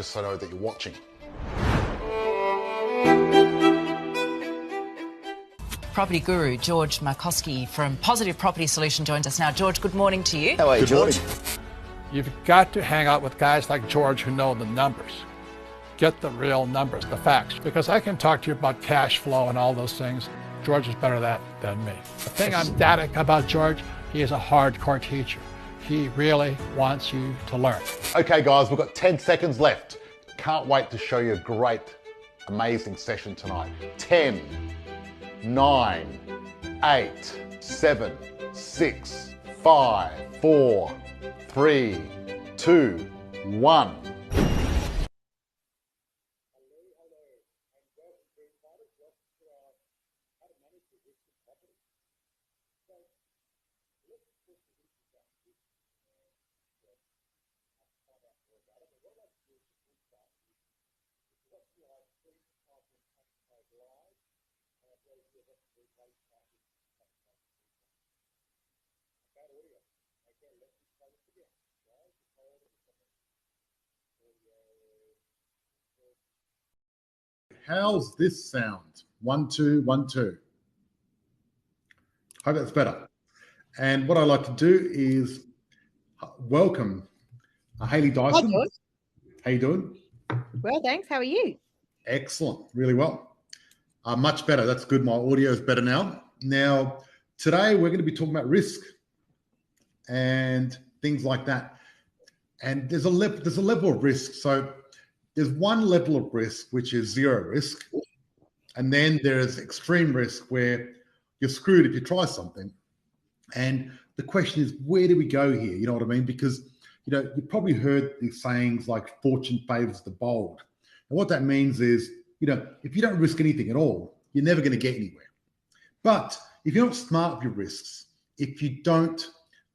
just so I know that you're watching. Property guru George Markowski from Positive Property Solution joins us now. George, good morning to you. How are you, George? You've got to hang out with guys like George who know the numbers. Get the real numbers, the facts. Because I can talk to you about cash flow and all those things. George is better at that than me. The thing I'm ecstatic about George, he is a hardcore teacher. He really wants you to learn. Okay guys, we've got 10 seconds left. Can't wait to show you a great, amazing session tonight. 10, 9, 8, 7, 6, 5, 4, 3, 2, 1. How's this sound? 1, 2, 1, 2. Hope that's better. And what I like to do is welcome Hayley Dyson. Hi, George. How you doing? Well, thanks. How are you? Excellent. Really well. Much better. That's good. My audio is better now. Now, today we're going to be talking about risk and things like that. And there's a level of risk. So there's one level of risk, which is zero risk. And then there's extreme risk where you're screwed if you try something. And the question is, where do we go here? You know what I mean? Because, you know, you've probably heard these sayings like fortune favors the bold. And what that means is, you know, if you don't risk anything at all, you're never going to get anywhere. But if you're not smart with your risks, if you don't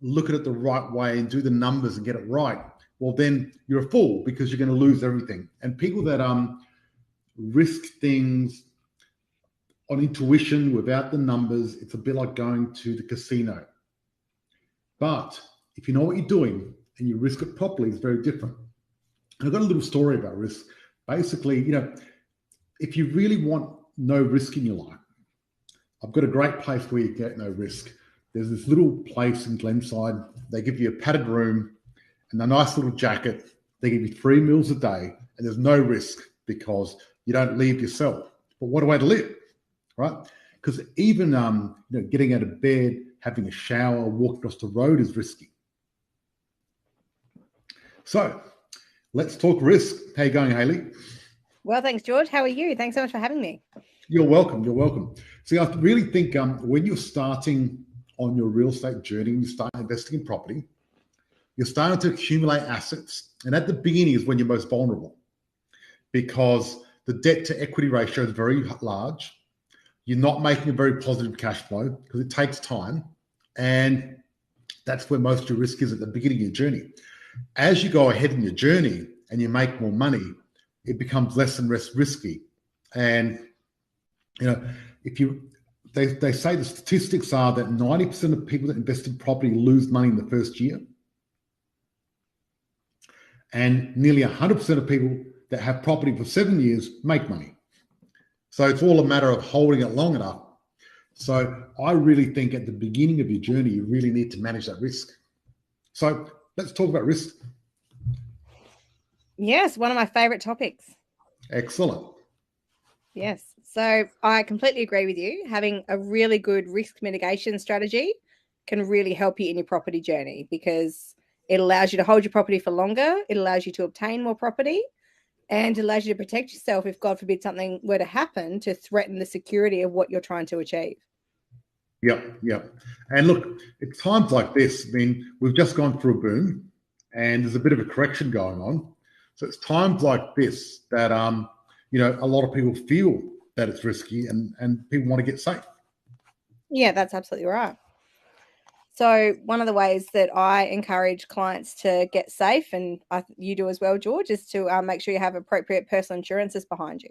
look at it the right way and do the numbers and get it right, well, then you're a fool because you're going to lose everything. And people that risk things on intuition without the numbers, it's a bit like going to the casino. But if you know what you're doing and you risk it properly, it's very different. And I've got a little story about risk. Basically, you know, if you really want no risk in your life, I've got a great place where you get no risk. There's this little place in Glenside. They give you a padded room and a nice little jacket. They give you 3 meals a day, and there's no risk because you don't leave yourself. But what a way to live, right? Because even you know, getting out of bed, having a shower, walking across the road is risky. So let's talk risk. How you going, Hayley? Well, thanks, George. How are you? Thanks so much for having me. You're welcome. You're welcome. See, I really think when you're starting on your real estate journey, you start investing in property, you're starting to accumulate assets. And at the beginning is when you're most vulnerable because the debt to equity ratio is very large. You're not making a very positive cash flow because it takes time. And that's where most of your risk is at the beginning of your journey. As you go ahead in your journey and you make more money, it becomes less and less risky. And, you know, they say the statistics are that 90% of people that invest in property lose money in the first year. And nearly 100% of people that have property for 7 years make money. So it's all a matter of holding it long enough. So I really think at the beginning of your journey, you really need to manage that risk. So let's talk about risk. Yes, one of my favorite topics. Excellent. Yes. So I completely agree with you. Having a really good risk mitigation strategy can really help you in your property journey because it allows you to hold your property for longer. It allows you to obtain more property and allows you to protect yourself if, God forbid, something were to happen to threaten the security of what you're trying to achieve. Yep. And look, at times like this, I mean, we've just gone through a boom and there's a bit of a correction going on. So it's times like this that, you know, a lot of people feel that it's risky and people want to get safe. Yeah, that's absolutely right. So one of the ways that I encourage clients to get safe, and you do as well, George, is to make sure you have appropriate personal insurances behind you.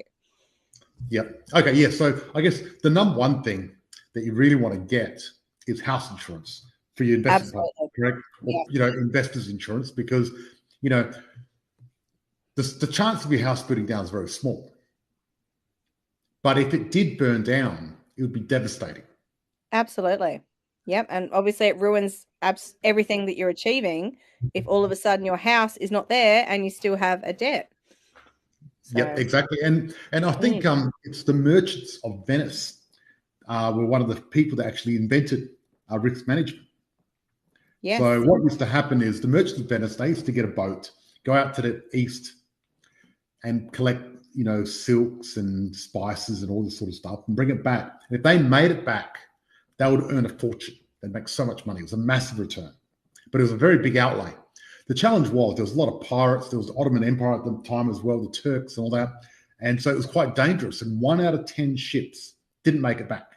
Yep. Okay. Yeah. So I guess the number one thing that you really want to get is house insurance for your investment, correct? Or, you know, investors insurance, because, you know, The chance of your house burning down is very small. But if it did burn down, it would be devastating. Absolutely. Yep. And obviously it ruins everything that you're achieving if all of a sudden your house is not there and you still have a debt. So, yep, exactly. And I think it's the merchants of Venice were one of the people that actually invented risk management. yes. So what used to happen is the merchants of Venice, they used to get a boat, go out to the east and collect, silks and spices and all this sort of stuff and bring it back. And if they made it back, they would earn a fortune. They'd make so much money. It was a massive return, but it was a very big outlay. The challenge was there was a lot of pirates. There was the Ottoman Empire at the time as well, the Turks and all that. And so it was quite dangerous. And 1 out of 10 ships didn't make it back.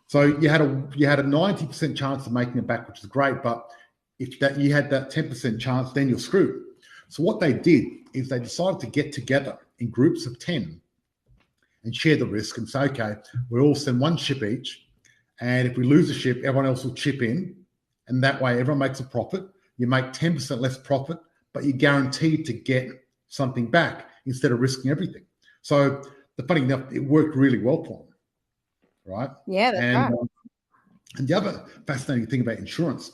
So you had a 90% chance of making it back, which is great. But if you had that 10% chance, then you're screwed. So what they did is they decided to get together in groups of 10 and share the risk and say, okay, we'll all send 1 ship each. And if we lose a ship, everyone else will chip in. And that way everyone makes a profit. You make 10% less profit, but you're guaranteed to get something back instead of risking everything. So the funny enough, it worked really well for them, right? Yeah, that's right. And the other fascinating thing about insurance,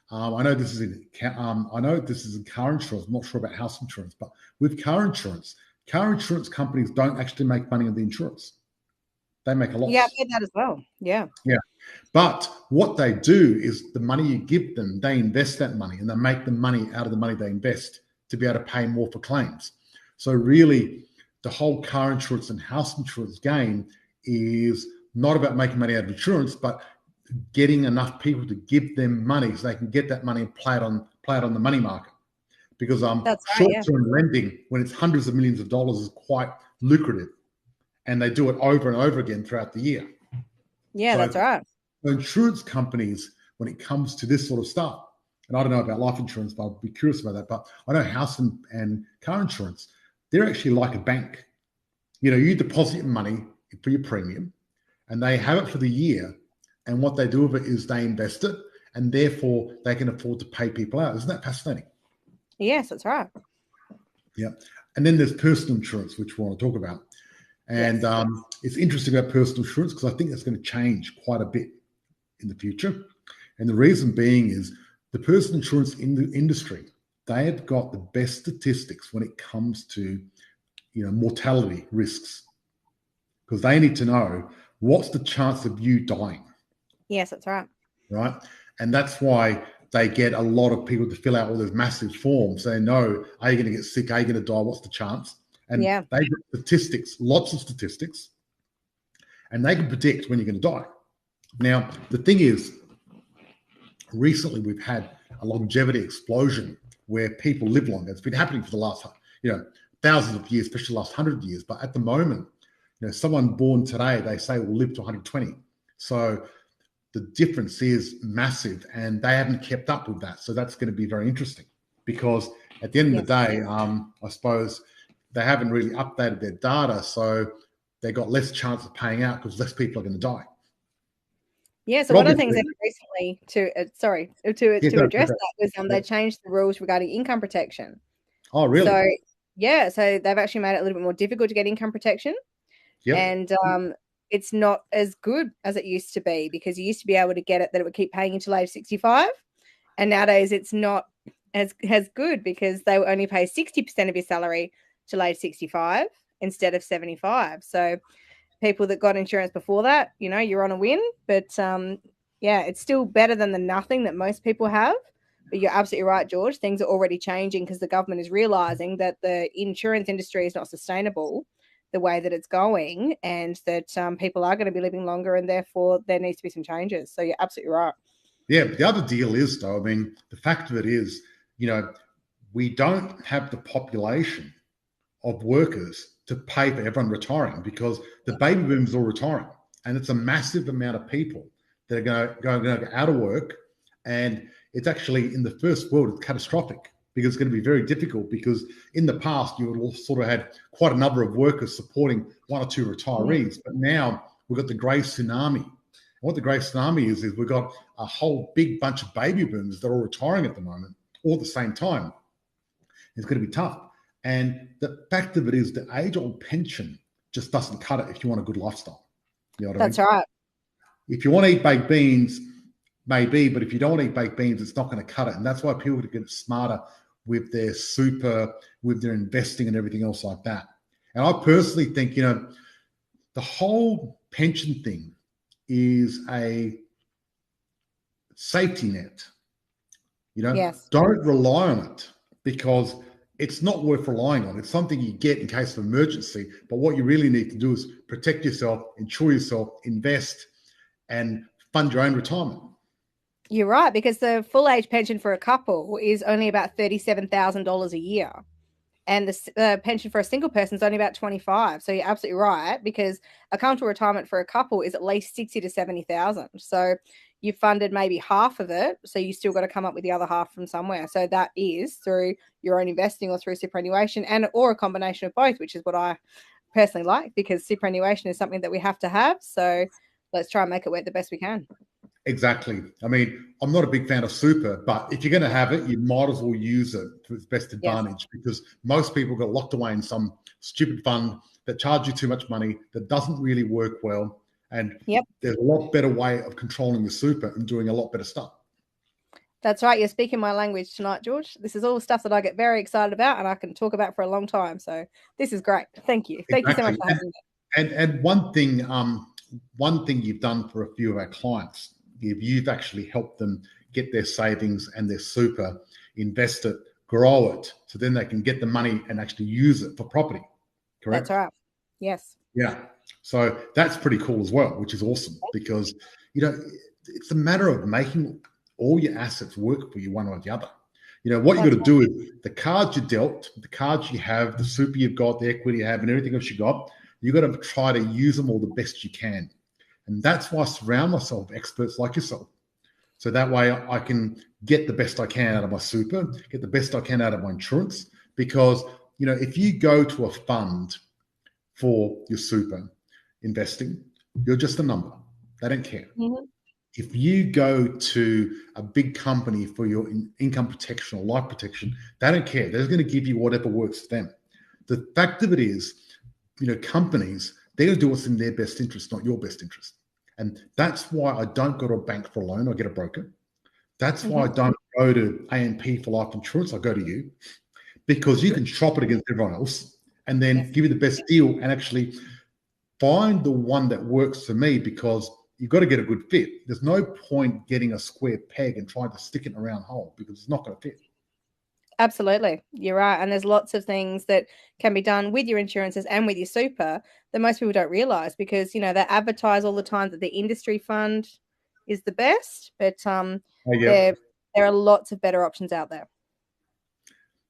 I know this is in car insurance. I'm not sure about house insurance, but with car insurance companies don't actually make money on the insurance. They make a loss. Yeah, I've heard that as well. Yeah. Yeah. But what they do is the money you give them, they invest that money and they make the money out of the money they invest to be able to pay more for claims. So really, the whole car insurance and house insurance game is not about making money out of insurance, but getting enough people to give them money so they can get that money and play it on the money market. Because short-term lending, when it's hundreds of millions of dollars, is quite lucrative. And they do it over and over again throughout the year. Yeah, that's right. So insurance companies, when it comes to this sort of stuff, and I don't know about life insurance, but I'll be curious about that. But I know house and car insurance, they're actually like a bank. You deposit your money for your premium, and they have it for the year. And what they do with it is they invest it, and therefore they can afford to pay people out. Isn't that fascinating? Yes, that's right. Yeah. And then there's personal insurance, which we want to talk about. And it's interesting about personal insurance because I think that's going to change quite a bit in the future. And the reason being is the personal insurance industry, they have got the best statistics when it comes to, mortality risks, because they need to know what's the chance of you dying. Yes, that's right. Right. And that's why they get a lot of people to fill out all those massive forms. They know, are you going to get sick? Are you going to die? What's the chance? And they get statistics, lots of statistics, and they can predict when you're going to die. Now, the thing is, recently we've had a longevity explosion where people live longer. It's been happening for the last, thousands of years, especially the last 100 years. But at the moment, someone born today, they say will live to 120. So the difference is massive, and they haven't kept up with that. So that's going to be very interesting because at the end of the day, I suppose they haven't really updated their data. So they got less chance of paying out because less people are going to die. Yeah, so one of the things they did recently to address that was they changed the rules regarding income protection. Oh, really? So they've actually made it a little bit more difficult to get income protection. Yep. And it's not as good as it used to be because you used to be able to get it that it would keep paying until age 65. And nowadays it's not as good because they will only pay 60% of your salary till age 65 instead of 75. So people that got insurance before that, you're on a win. But it's still better than the nothing that most people have. But you're absolutely right, George. Things are already changing because the government is realizing that the insurance industry is not sustainable the way that it's going, and that people are going to be living longer, and therefore there needs to be some changes. So you're absolutely right. Yeah, but the other deal is, though, the fact of it is, we don't have the population of workers to pay for everyone retiring because the baby boomers are all retiring, and it's a massive amount of people that are going to go out of work, and it's actually in the first world it's catastrophic because it's going to be very difficult because in the past you would sort of had quite a number of workers supporting one or two retirees, but now we've got the grey tsunami. And what the grey tsunami is we've got a whole big bunch of baby boomers that are all retiring at the moment all at the same time. It's going to be tough. And the fact of it is the age-old pension just doesn't cut it if you want a good lifestyle. You know what I mean? That's right. If you want to eat baked beans, maybe, but if you don't want to eat baked beans, it's not going to cut it. And that's why people get smarter with their super, with their investing and everything else like that. And I personally think, you know, the whole pension thing is a safety net. You know, Yes. don't rely on it because it's not worth relying on. It's something you get in case of emergency. But what you really need to do is protect yourself, insure yourself, invest, and fund your own retirement. You're right, because the full age pension for a couple is only about $37,000 a year. And the pension for a single person is only about 25. So you're absolutely right, because a comfortable retirement for a couple is at least 60 to 70,000. So you funded maybe half of it. So you still got to come up with the other half from somewhere. So that is through your own investing or through superannuation or a combination of both, which is what I personally like, because superannuation is something that we have to have. So let's try and make it work the best we can. Exactly. I mean, I'm not a big fan of super, but if you're going to have it, you might as well use it to its best advantage, because most people got locked away in some stupid fund that charge you too much money, that doesn't really work well. And there's a lot better way of controlling the super and doing a lot better stuff. That's right. You're speaking my language tonight, George. This is all stuff that I get very excited about and I can talk about for a long time. So this is great. Thank you. Thank you so much for having me. And one thing you've done for a few of our clients, you've actually helped them get their savings and their super, invest it, grow it, so then they can get the money and actually use it for property. Correct? That's right. Yes. Yeah. So that's pretty cool as well, which is awesome, because, you know, it's a matter of making all your assets work for you one or the other. You know, what you got to do is the cards you dealt, the cards you have, the super you've got, the equity you have, and everything else you got, you got to try to use them all the best you can. And that's why I surround myself with experts like yourself. So that way I can get the best I can out of my super, get the best I can out of my insurance. Because, you know, if you go to a fund for your super investing, you're just a number. They don't care. Mm-hmm. If you go to a big company for your income protection or life protection, they don't care. They're going to give you whatever works for them. The fact of it is, you know, companies, they're going to do what's in their best interest, not your best interest. And that's why I don't go to a bank for a loan. I get a broker. That's why I don't go to AMP for life insurance. I go to you, because you can shop it against everyone else and then give you the best deal and actually find the one that works for me, because you've got to get a good fit. There's no point getting a square peg and trying to stick it in a round hole, because it's not going to fit. Absolutely. You're right. And there's lots of things that can be done with your insurances and with your super that most people don't realize, because, you know, they advertise all the time that the industry fund is the best, but there are lots of better options out there.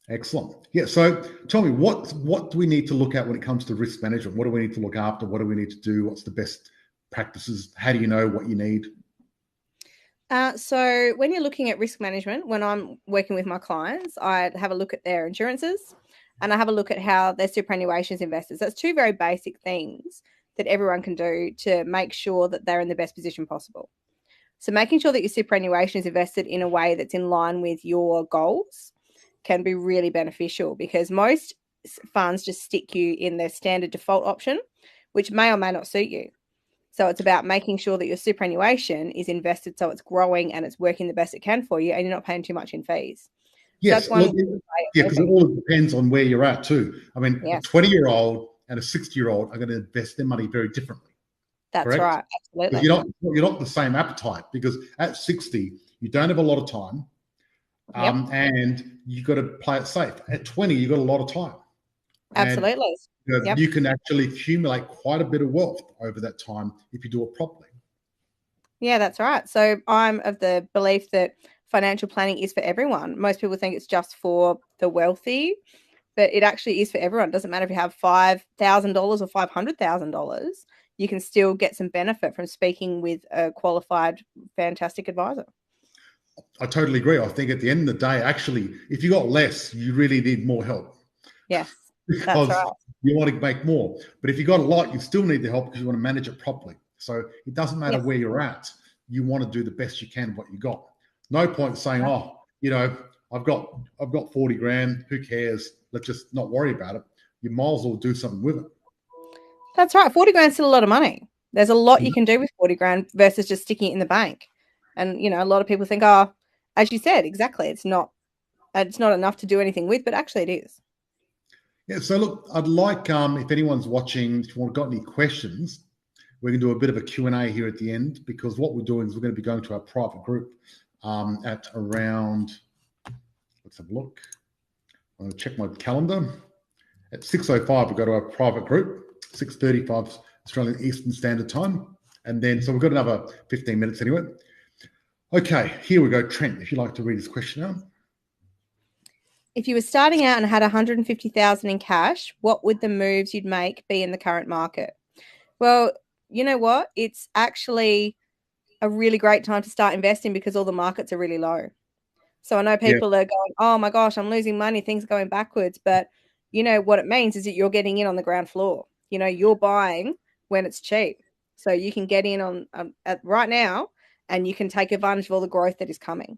Excellent. Yeah. So tell me, what do we need to look at when it comes to risk management? What do we need to look after? What do we need to do? What's the best practices? How do you know what you need? So when you're looking at risk management, when I'm working with my clients, I have a look at their insurances and I have a look at how their superannuation is invested. So it's two very basic things that everyone can do to make sure that they're in the best position possible. So making sure that your superannuation is invested in a way that's in line with your goals can be really beneficial, because most funds just stick you in their standard default option, which may or may not suit you. So it's about making sure that your superannuation is invested so it's growing and it's working the best it can for you and you're not paying too much in fees. Yes, so because it all depends on where you're at too. I mean, a 20-year-old and a 60-year-old are going to invest their money very differently. That's correct? Right, absolutely. You're not the same appetite, because at 60, you don't have a lot of time and you've got to play it safe. At 20, you've got a lot of time. Absolutely. And, you can actually accumulate quite a bit of wealth over that time if you do it properly. Yeah, that's right. So I'm of the belief that financial planning is for everyone. Most people think it's just for the wealthy, but it actually is for everyone. It doesn't matter if you have $5,000 or $500,000, you can still get some benefit from speaking with a qualified, fantastic advisor. I totally agree. I think at the end of the day, actually, if you got less, you really need more help. Yes, because that's right. You want to make more. But if you got a lot, you still need the help because you want to manage it properly. So it doesn't matter where you're at. You want to do the best you can with what you got. No point saying, I've got 40 grand. Who cares? Let's just not worry about it. You might as well do something with it. That's right. 40 grand is still a lot of money. There's a lot you can do with 40 grand versus just sticking it in the bank. And, a lot of people think, oh, as you said, exactly, it's not enough to do anything with, but actually it is. Yeah. So look, I'd like, if anyone's watching, if you've got any questions, we're going to do a bit of a Q&A here at the end, because what we're doing is we're going to be going to our private group at around, let's have a look. I'm going to check my calendar. At 6:05, we go to our private group, 6:35 Australian Eastern Standard Time. And then, so we've got another 15 minutes anyway. Okay, here we go. Trent, if you'd like to read this question out. If you were starting out and had 150,000 in cash, what would the moves you'd make be in the current market? Well, you know what? It's actually a really great time to start investing because all the markets are really low. So I know people are going, oh my gosh, I'm losing money. Things are going backwards. But what it means is that you're getting in on the ground floor. You're buying when it's cheap. So you can get in on right now and you can take advantage of all the growth that is coming.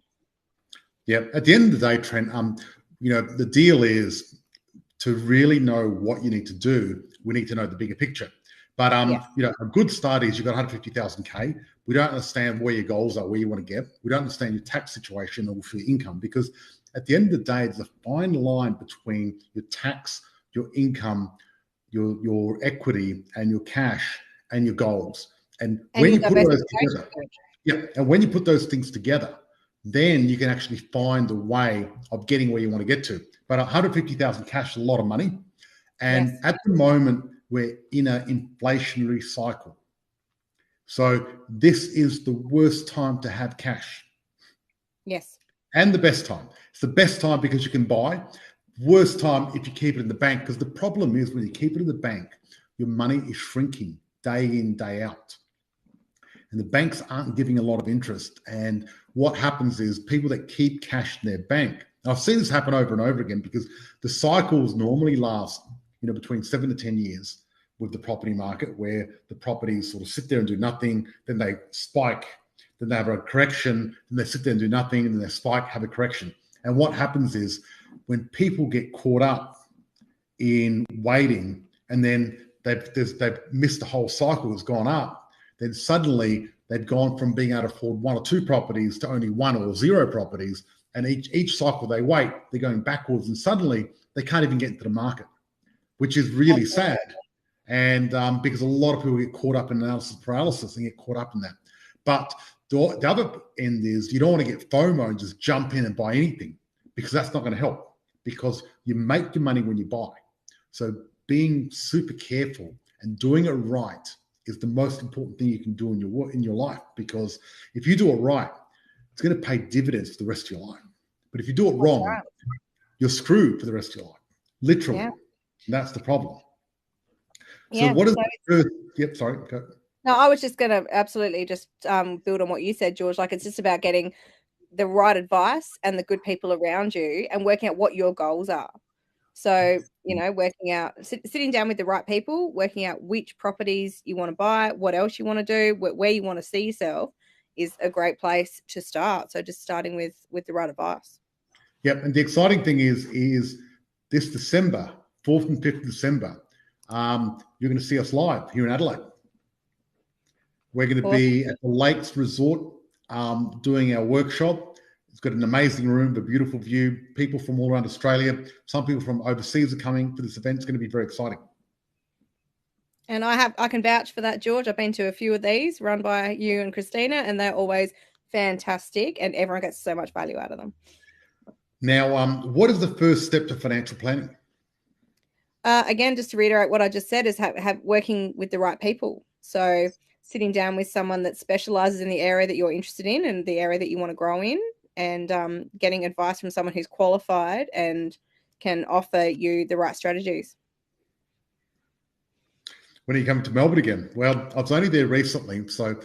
Yeah. At the end of the day, Trent, the deal is to really know what you need to do. We need to know the bigger picture. But, a good start is you've got 150,000 K. We don't understand where your goals are, where you want to get. We don't understand your tax situation or for your income, because at the end of the day, it's a fine line between your tax, your income, your equity, and your cash and your goals. And when you put all those together, and when you put those things together, then you can actually find a way of getting where you want to get to. But 150,000 cash is a lot of money. And at the moment, we're in an inflationary cycle. So this is the worst time to have cash. Yes. And the best time. It's the best time because you can buy. Worst time if you keep it in the bank, because the problem is when you keep it in the bank, your money is shrinking day in, day out. And the banks aren't giving a lot of interest. And what happens is people that keep cash in their bank, I've seen this happen over and over again, because the cycles normally last, between 7 to 10 years with the property market, where the properties sort of sit there and do nothing, then they spike, then they have a correction, then they sit there and do nothing, and then they spike, have a correction. And what happens is when people get caught up in waiting, and then they've missed the whole cycle, has gone up, then suddenly they've gone from being able to afford 1 or 2 properties to only 1 or 0 properties. And each cycle they wait, they're going backwards, and suddenly they can't even get into the market, which is really sad. And because a lot of people get caught up in analysis paralysis and get caught up in that. But the other end is you don't want to get FOMO and just jump in and buy anything, because that's not going to help, because you make your money when you buy. So being super careful and doing it right is the most important thing you can do in your life, because if you do it right, it's going to pay dividends for the rest of your life. But if you do it wrong, you're screwed for the rest of your life, literally. Yeah. And that's the problem. So what is the first? Yep, sorry. Go. No, I was just going to absolutely just build on what you said, George. Like, it's just about getting the right advice and the good people around you and working out what your goals are. So, working out, sitting down with the right people, working out which properties you want to buy, what else you want to do, where you want to see yourself is a great place to start. So just starting with the right advice. Yep. And the exciting thing is this December, 4th and 5th of December, you're going to see us live here in Adelaide. We're going to be at the Lakes Resort doing our workshop. It's got an amazing room, a beautiful view, people from all around Australia. Some people from overseas are coming for this event. It's going to be very exciting. And I can vouch for that, George. I've been to a few of these run by you and Christina, and they're always fantastic, and everyone gets so much value out of them. Now, what is the first step to financial planning? Again, just to reiterate what I just said, is have working with the right people. So sitting down with someone that specializes in the area that you're interested in and the area that you want to grow in, and getting advice from someone who's qualified and can offer you the right strategies. When are you coming to Melbourne again? Well, I was only there recently, so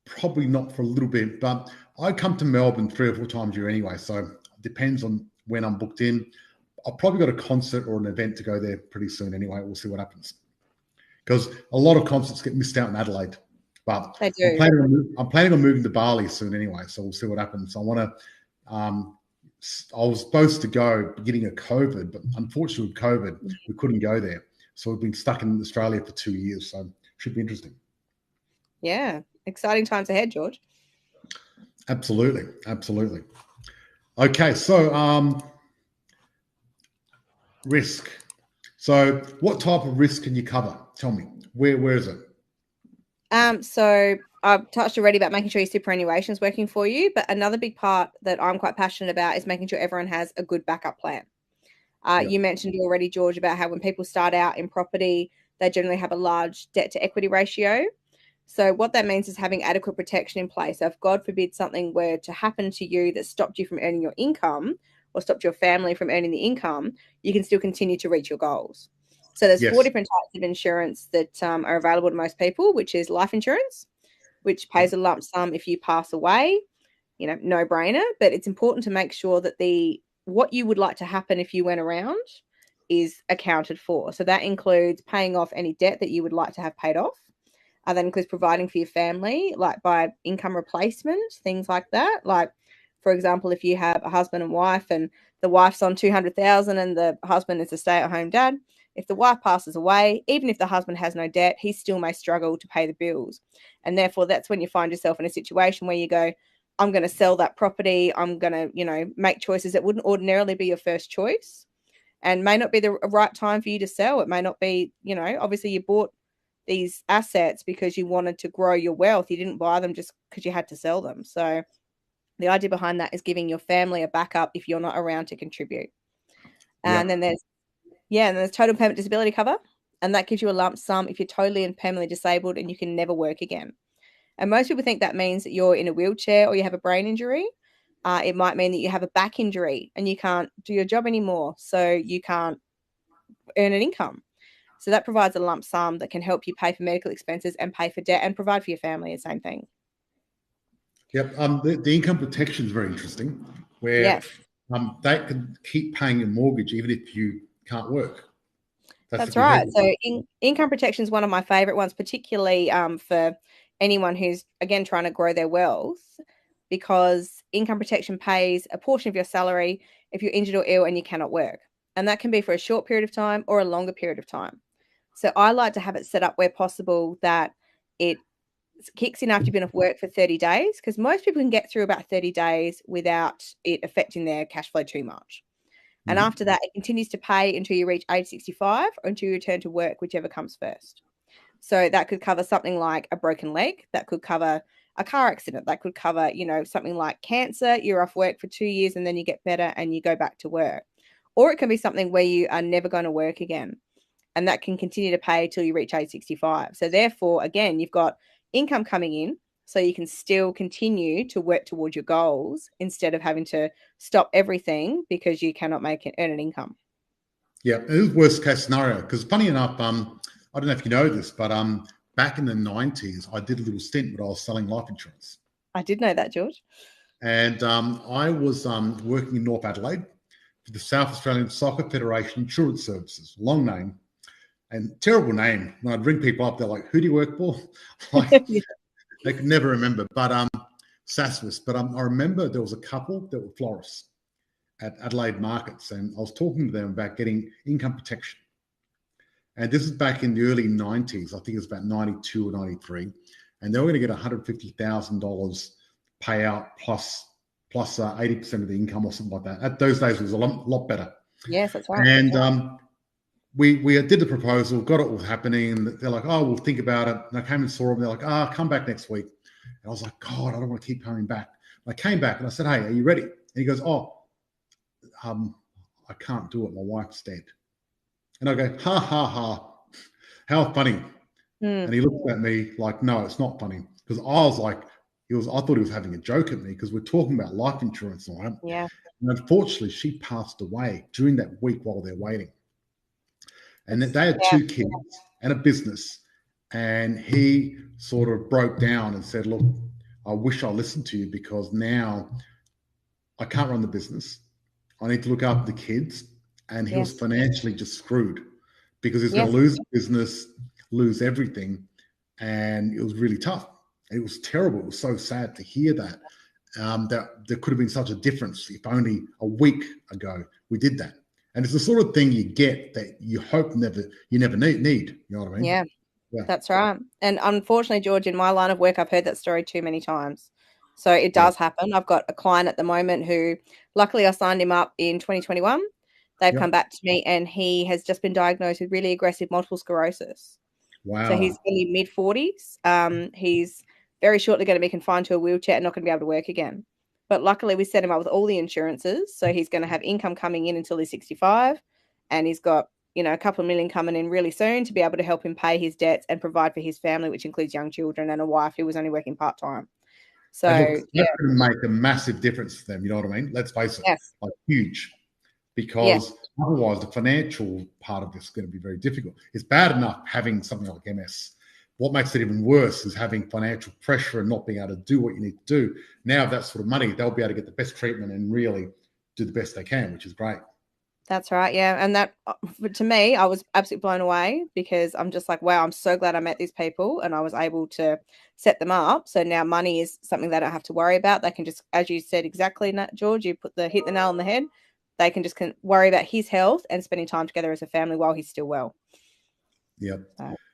probably not for a little bit, but I come to Melbourne 3 or 4 times a year anyway, so it depends on when I'm booked in. I've probably got a concert or an event to go there pretty soon anyway. We'll see what happens. Because a lot of concerts get missed out in Adelaide. But they do. I'm planning on moving to Bali soon anyway, so we'll see what happens. I want to I was supposed to go beginning of COVID, but unfortunately with COVID, we couldn't go there. So we've been stuck in Australia for 2 years. So it should be interesting. Yeah. Exciting times ahead, George. Absolutely. Absolutely. Okay. So risk. So what type of risk can you cover? Tell me. Where is it? So I've touched already about making sure your superannuation is working for you, but another big part that I'm quite passionate about is making sure everyone has a good backup plan. You mentioned already, George, about how when people start out in property, they generally have a large debt to equity ratio. So what that means is having adequate protection in place. So if God forbid something were to happen to you that stopped you from earning your income or stopped your family from earning the income, you can still continue to reach your goals. So there's 4 different types of insurance that are available to most people, which is life insurance, which pays a lump sum if you pass away. You know, no brainer, but it's important to make sure that what you would like to happen if you went around is accounted for. So that includes paying off any debt that you would like to have paid off. That includes providing for your family, like by income replacement, things like that. Like, for example, if you have a husband and wife and the wife's on 200,000 and the husband is a stay-at-home dad, if the wife passes away, even if the husband has no debt, he still may struggle to pay the bills. And therefore, that's when you find yourself in a situation where you go, I'm going to sell that property. I'm going to, make choices that wouldn't ordinarily be your first choice and may not be the right time for you to sell. It may not be, obviously you bought these assets because you wanted to grow your wealth. You didn't buy them just because you had to sell them. So the idea behind that is giving your family a backup if you're not around to contribute. And then there's total permanent disability cover. And that gives you a lump sum if you're totally and permanently disabled and you can never work again. And most people think that means that you're in a wheelchair or you have a brain injury. It might mean that you have a back injury and you can't do your job anymore, so you can't earn an income. So that provides a lump sum that can help you pay for medical expenses and pay for debt and provide for your family, the same thing. Yep. The income protection is very interesting, where they can keep paying your mortgage even if you can't work. That's right. So income protection is one of my favorite ones, particularly for anyone who's, again, trying to grow their wealth, because income protection pays a portion of your salary if you're injured or ill and you cannot work. And that can be for a short period of time or a longer period of time. So I like to have it set up where possible that it kicks in after you've been off work for 30 days, because most people can get through about 30 days without it affecting their cash flow too much. And after that, it continues to pay until you reach age 65 or until you return to work, whichever comes first. So that could cover something like a broken leg. That could cover a car accident. That could cover, something like cancer. You're off work for 2 years and then you get better and you go back to work. Or it can be something where you are never going to work again. And that can continue to pay till you reach age 65. So therefore, again, you've got income coming in, so you can still continue to work towards your goals instead of having to stop everything because you cannot earn an income. Yeah, it is worst case scenario, because funny enough, I don't know if you know this, but back in the 90s, I did a little stint where I was selling life insurance. I did know that, George. And I was working in North Adelaide for the South Australian Soccer Federation Insurance Services. Long name and terrible name. When I'd ring people up, they're like, who do you work for? They could never remember, but SASWIS. But I remember there was a couple that were florists at Adelaide Markets, and I was talking to them about getting income protection. And this is back in the early 90s. I think it was about 92 or 93. And they were going to get $150,000 payout plus 80% of the income or something like that. At those days, it was a lot better. Yes, that's right. And we did the proposal, got it all happening, and they're like, oh, we'll think about it. And I came and saw them. They're like, come back next week. And I was like, God, I don't want to keep coming back. And I came back and I said, hey, are you ready? And he goes, I can't do it. My wife's dead. And I go, ha, ha, ha. How funny. And he looked at me like, no, it's not funny. Because I was like, I thought he was having a joke at me, because we're talking about life insurance. Right? Yeah. And unfortunately, she passed away during that week while they're waiting. And they had 2 kids and a business. And he sort of broke down and said, look, I wish I listened to you, because now I can't run the business. I need to look after the kids. And he was financially just screwed, because he's going to lose the business, lose everything. And it was really tough. It was terrible. It was so sad to hear that. there could have been such a difference if only a week ago we did that. And it's the sort of thing you get that you hope you never need. You know what I mean? Yeah, Yeah. that's right. And unfortunately, George, in my line of work, I've heard that story too many times. So it does happen. I've got a client at the moment who, luckily, I signed him up in 2021. They've come back to me, and he has just been diagnosed with really aggressive multiple sclerosis. Wow. So he's in his mid-40s. He's very shortly going to be confined to a wheelchair and not going to be able to work again. But luckily, we set him up with all the insurances. So he's going to have income coming in until he's 65. And he's got, a couple of million coming in really soon to be able to help him pay his debts and provide for his family, which includes young children and a wife who was only working part-time. So that's going to make a massive difference to them. You know what I mean? Let's face it, like huge. Because otherwise the financial part of this is going to be very difficult. It's bad enough having something like MS. What makes it even worse is having financial pressure and not being able to do what you need to do. Now, that sort of money, they'll be able to get the best treatment and really do the best they can, which is great. That's right. Yeah. And that, to me, I was absolutely blown away because I'm just like, wow, I'm so glad I met these people and I was able to set them up. So now money is something they don't have to worry about. They can just, as you said exactly, George, you hit the nail on the head. They can just worry about his health and spending time together as a family while he's still well. Yep.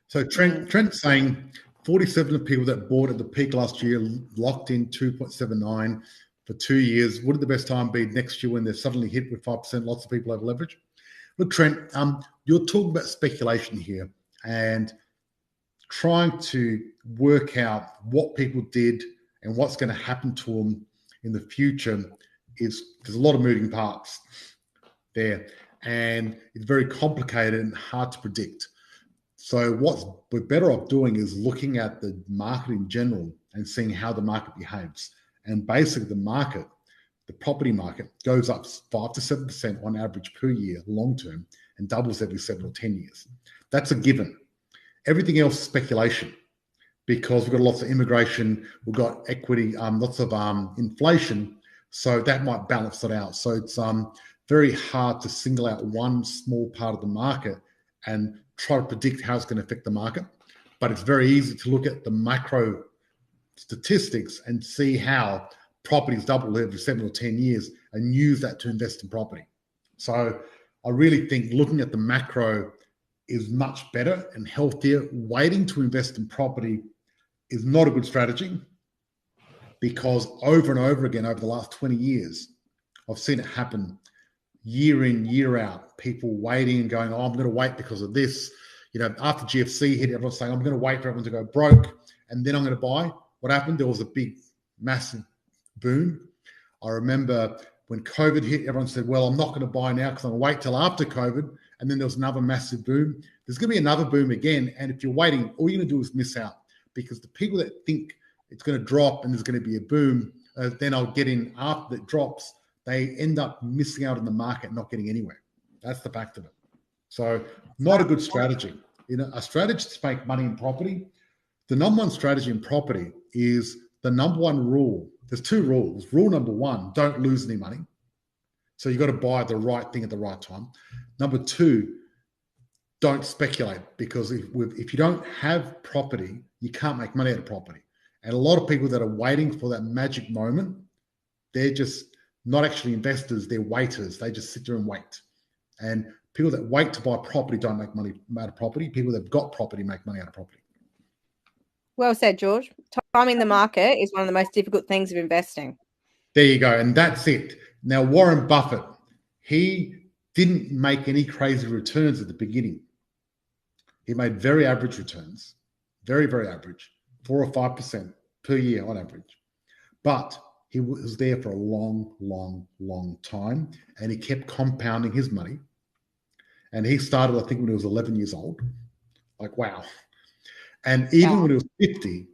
So Trent's saying 47 of people that bought at the peak last year locked in 2.79 for 2 years. Would the best time be next year when they're suddenly hit with 5%? Lots of people over leverage. Look, Trent, you're talking about speculation here and trying to work out what people did and what's going to happen to them in the future. There's a lot of moving parts there, and it's very complicated and hard to predict. So what we're better off doing is looking at the market in general and seeing how the market behaves. And basically the property market goes up 5 to 7% on average per year, long term, and doubles every 7 or 10 years. That's a given. Everything else is speculation because we've got lots of immigration, we've got equity, lots of inflation. So that might balance it out. So it's very hard to single out one small part of the market and try to predict how it's going to affect the market. But it's very easy to look at the macro statistics and see how properties double every 7 or 10 years and use that to invest in property. So I really think looking at the macro is much better and healthier. Waiting to invest in property is not a good strategy, because over and over again, over the last 20 years, I've seen it happen year in, year out. People waiting and going, I'm going to wait because of this. After GFC hit, everyone's saying, I'm going to wait for everyone to go broke and then I'm going to buy. What happened? There was a big, massive boom. I remember when COVID hit, everyone said, well, I'm not going to buy now because I'm going to wait till after COVID. And then there was another massive boom. There's going to be another boom again. And if you're waiting, all you're going to do is miss out, because the people that think it's going to drop and there's going to be a boom, then I'll get in after it drops, they end up missing out on the market, not getting anywhere. That's the fact of it. So not a good strategy. A strategy to make money in property, the number one strategy in property is the number one rule. There's 2 rules. Rule number 1, don't lose any money. So you've got to buy the right thing at the right time. Number 2, don't speculate, because if you don't have property, you can't make money out of property. And a lot of people that are waiting for that magic moment, they're just not actually investors, they're waiters. They just sit there and wait. And people that wait to buy property don't make money out of property. People that have got property make money out of property. Well said, George. Timing the market is one of the most difficult things of investing. There you go. And that's it. Now, Warren Buffett, he didn't make any crazy returns at the beginning. He made very average returns, very, very average, 4 or 5% per year on average. But he was there for a long, long, long time, and he kept compounding his money. And he started, I think, when he was 11 years old. Like, wow. And even when he was 50,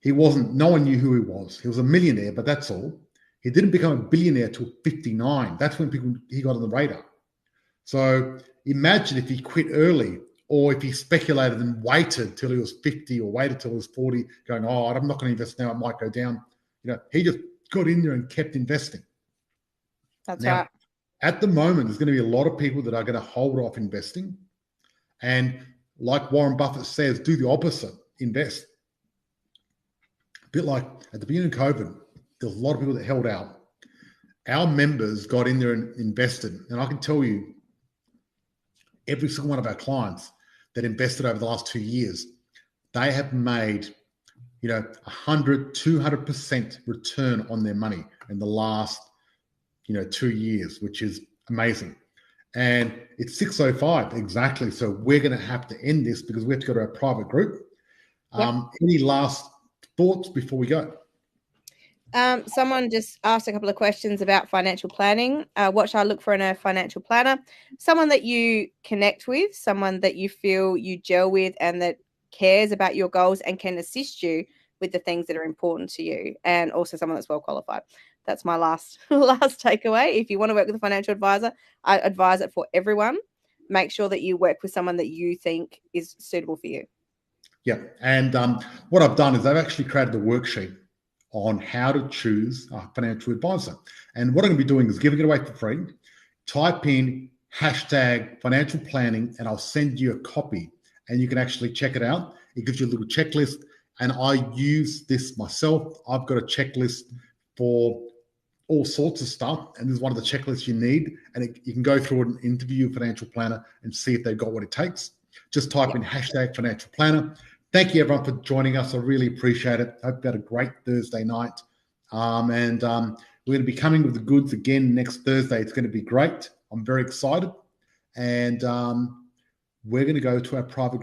no one knew who he was. He was a millionaire, but that's all. He didn't become a billionaire till 59. That's when he got on the radar. So imagine if he quit early, or if he speculated and waited till he was 50 or waited till he was 40, going, I'm not going to invest now, it might go down. He just got in there and kept investing. That's right. At the moment, there's going to be a lot of people that are going to hold off investing. And like Warren Buffett says, do the opposite, invest. A bit like at the beginning of COVID, there's a lot of people that held out. Our members got in there and invested. And I can tell you, every single one of our clients that invested over the last 2 years, they have made, 100, 200% return on their money in the last, 2 years, which is amazing. And it's 6:05 exactly. So we're going to have to end this because we have to go to our private group. Any last thoughts before we go? Someone just asked a couple of questions about financial planning. What should I look for in a financial planner? Someone that you connect with, someone that you feel you gel with and that cares about your goals and can assist you with the things that are important to you, and also someone that's well qualified. That's my last takeaway. If you want to work with a financial advisor, I advise it for everyone. Make sure that you work with someone that you think is suitable for you. Yeah. And what I've done is I've actually created a worksheet on how to choose a financial advisor. And what I'm going to be doing is giving it away for free. Type in #financial planning and I'll send you a copy and you can actually check it out. It gives you a little checklist. And I use this myself. I've got a checklist for all sorts of stuff. And this is one of the checklists you need. And you can go through and interview a financial planner and see if they've got what it takes. Just type in #financial planner. Thank you, everyone, for joining us. I really appreciate it. Hope you had a great Thursday night. We're going to be coming with the goods again next Thursday. It's going to be great. I'm very excited. And we're going to go to our private